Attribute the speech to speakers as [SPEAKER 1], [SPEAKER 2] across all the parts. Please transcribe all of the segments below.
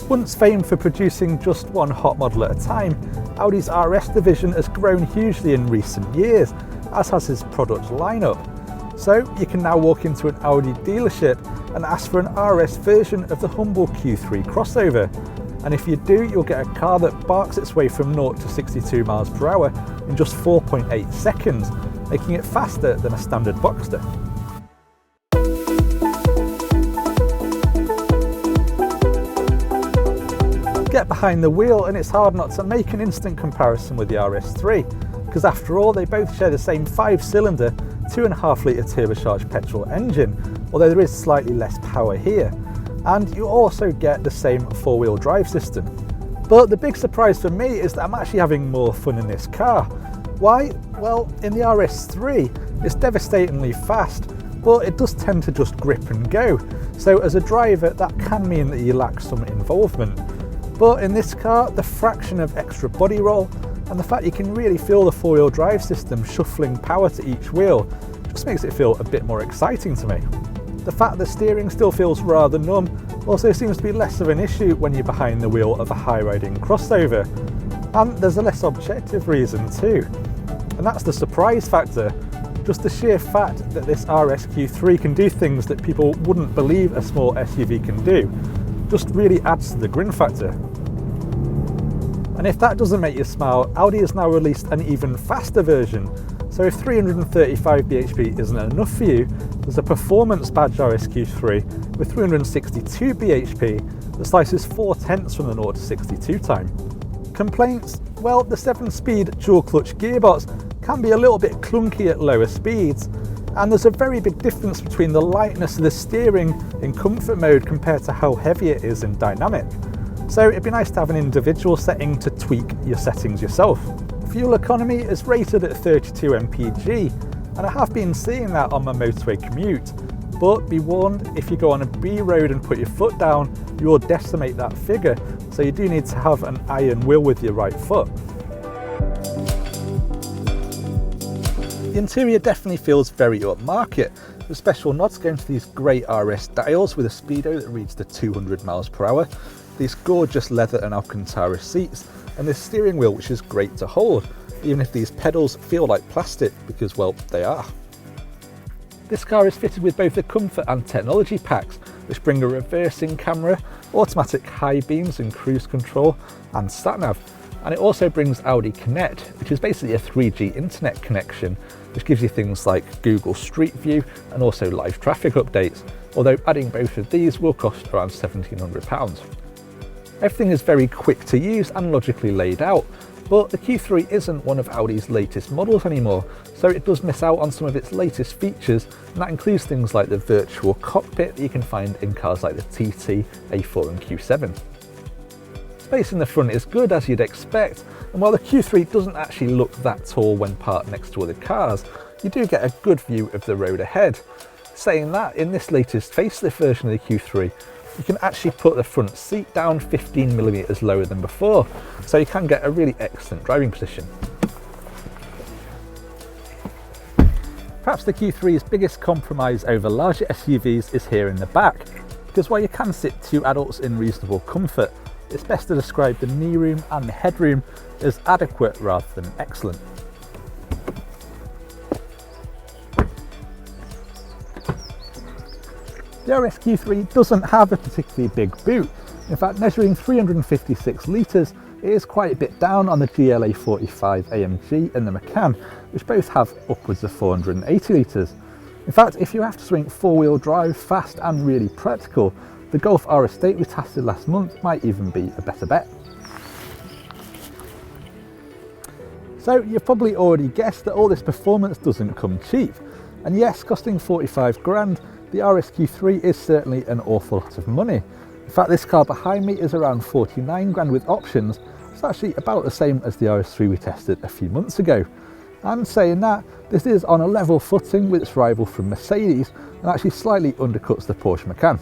[SPEAKER 1] Once famed for producing just one hot model at a time, Audi's RS division has grown hugely in recent years, as has its product lineup. So you can now walk into an Audi dealership and ask for an RS version of the humble Q3 crossover. And if you do, you'll get a car that barks its way from 0 to 62 miles per hour in just 4.8 seconds, making it faster than a standard Boxster. Get behind the wheel and it's hard not to make an instant comparison with the RS3, because after all, they both share the same 5-cylinder, 2.5 litre turbocharged petrol engine, although there is slightly less power here. And you also get the same 4-wheel drive system. But the big surprise for me is that I'm actually having more fun in this car. Why? Well, in the RS3, it's devastatingly fast, but it does tend to just grip and go. So as a driver, that can mean that you lack some involvement. But in this car, the fraction of extra body roll and the fact you can really feel the 4-wheel drive system shuffling power to each wheel just makes it feel a bit more exciting to me. The fact the steering still feels rather numb also seems to be less of an issue when you're behind the wheel of a high-riding crossover. And there's a less objective reason too, and that's the surprise factor. Just the sheer fact that this RS Q3 can do things that people wouldn't believe a small SUV can do just really adds to the grin factor. And if that doesn't make you smile, Audi has now released an even faster version. So if 335 bhp isn't enough for you, there's a performance badge RS Q3 with 362 bhp that slices 4/10 from the 0 to 62 time. Complaints? Well, the 7-speed dual clutch gearbox can be a little bit clunky at lower speeds, and there's a very big difference between the lightness of the steering in comfort mode compared to how heavy it is in dynamic. So it'd be nice to have an individual setting to tweak your settings yourself. Fuel economy is rated at 32 mpg, and I have been seeing that on my motorway commute. But be warned, if you go on a B road and put your foot down, you will decimate that figure, so you do need to have an iron will with your right foot. The interior definitely feels very upmarket, with special nods going to these great RS dials with a speedo that reads to 200 miles per hour, these gorgeous leather and Alcantara seats, and this steering wheel which is great to hold, even if these pedals feel like plastic, because well, they are. This car is fitted with both the comfort and technology packs, which bring a reversing camera, automatic high beams and cruise control, and sat-nav. And it also brings Audi Connect, which is basically a 3G internet connection, which gives you things like Google Street View and also live traffic updates, although adding both of these will cost around £1,700. Everything is very quick to use and logically laid out, but the Q3 isn't one of Audi's latest models anymore, so it does miss out on some of its latest features, and that includes things like the virtual cockpit that you can find in cars like the TT, A4 and Q7. Space in the front is good as you'd expect, and while the Q3 doesn't actually look that tall when parked next to other cars, you do get a good view of the road ahead. Saying that, in this latest facelift version of the Q3, you can actually put the front seat down 15mm lower than before, so you can get a really excellent driving position. Perhaps the Q3's biggest compromise over larger SUVs is here in the back, because while you can sit 2 adults in reasonable comfort, it's best to describe the knee room and the headroom as adequate rather than excellent. The RS Q3 doesn't have a particularly big boot. In fact, measuring 356 litres, it is quite a bit down on the GLA 45 AMG and the Macan, which both have upwards of 480 litres. In fact, if you have to swing 4-wheel drive, fast and really practical, the Golf R Estate we tested last month might even be a better bet. So you've probably already guessed that all this performance doesn't come cheap. And yes, costing 45 grand, the RS Q3 is certainly an awful lot of money. In fact, this car behind me is around 49 grand with options. It's actually about the same as the RS3 we tested a few months ago. And saying that, this is on a level footing with its rival from Mercedes and actually slightly undercuts the Porsche Macan.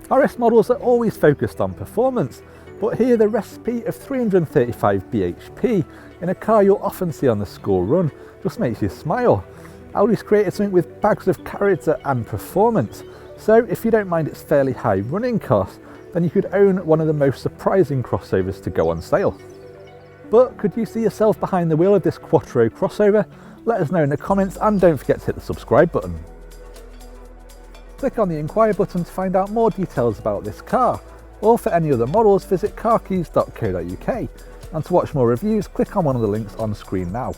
[SPEAKER 1] RS models are always focused on performance, but here the recipe of 335 bhp in a car you'll often see on the school run just makes you smile. Audi's created something with bags of character and performance, so if you don't mind its fairly high running cost, then you could own one of the most surprising crossovers to go on sale. But could you see yourself behind the wheel of this Quattro crossover? Let us know in the comments, and don't forget to hit the subscribe button. Click on the inquire button to find out more details about this car, or for any other models visit carkeys.co.uk, and to watch more reviews click on one of the links on screen now.